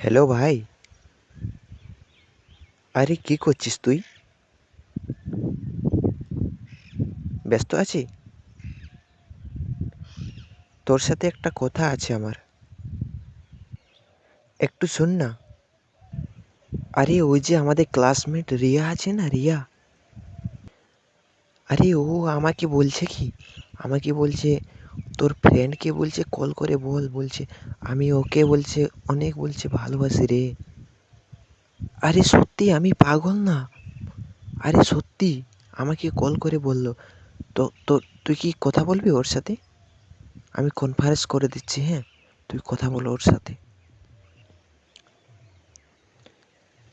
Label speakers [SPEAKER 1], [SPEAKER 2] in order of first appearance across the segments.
[SPEAKER 1] Hello ভাই। আরে কি করছিস তুই? ব্যস্ত আছি? তোর সাথে একটা কথা আছে আমার। একটু শোন না। আরে ওই যে আমাদের ক্লাসমেট রিয়া আছে না, রিয়া? আরে ও আমাকে বলছে কি, আমাকে বলছে তোর ফ্রেন্ডকে বলছে কল করে বল, বলছে আমি ওকে বলছে অনেক বলছে ভালোবাসি রে। আরে সত্যি আমি পাগল না। আরে সত্যি আমাকে কল করে বললো। তো তো তুই কি কথা বলবি ওর সাথে? আমি কনফারেন্স করে দিচ্ছি, হ্যাঁ? তুই কথা বল ওর সাথে।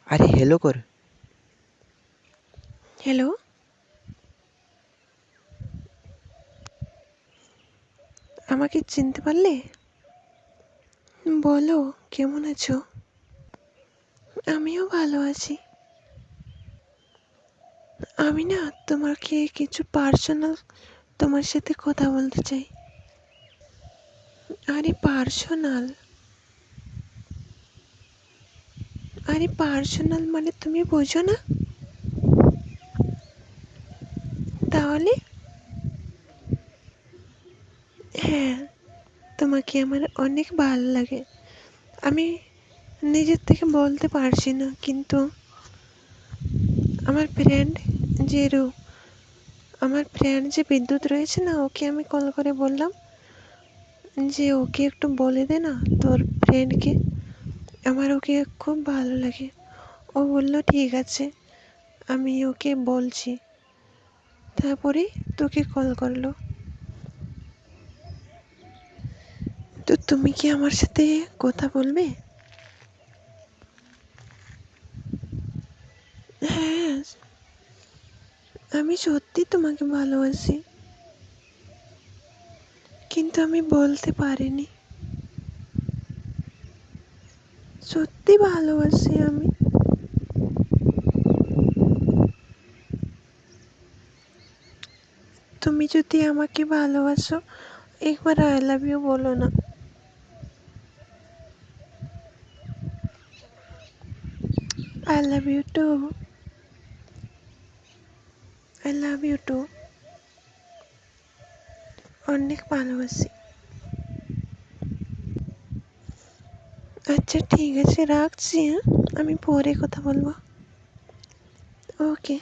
[SPEAKER 1] আরে হ্যালো কর।
[SPEAKER 2] হ্যালো, আমাকে চিনতে পারলে? বলো, কেমন আছো? আমিও ভালো আছি। আমি না তোমাকে কিছু পার্সোনাল তোমার সাথে কথা বলতে চাই। আরে পার্সোনাল, আরে পার্সোনাল মানে তুমি বোঝো না? তাহলে হ্যাঁ, তোমাকে আমার অনেক ভালো লাগে। আমি নিজের থেকে বলতে পারছি না, কিন্তু আমার ফ্রেন্ড যে রু আমার ফ্রেন্ড যে বিদ্যুৎ রয়েছে না, ওকে আমি কল করে বললাম যে ওকে একটু বলে দে না তোর ফ্রেন্ডকে আমার ওকে খুব ভালো লাগে। ও বলল ঠিক আছে, আমি ওকে বলছি। তারপরে তোকে কল করলো। তো তুমি কি আমার সাথে কথা বলবে? হ্যাঁ, আমি সত্যি তোমাকে ভালোবাসি, কিন্তু আমি বলতে পারিনি। সত্যি ভালোবাসি আমি। তুমি যদি আমাকে ভালোবাসো, একবার আই লাভ ইউ বলো না। I love you too. I love you too. অনেক ভালোবাসি। আচ্ছা ঠিক আছে, রাখছি, হ্যাঁ? আমি পরে কথা বলবো। ওকে।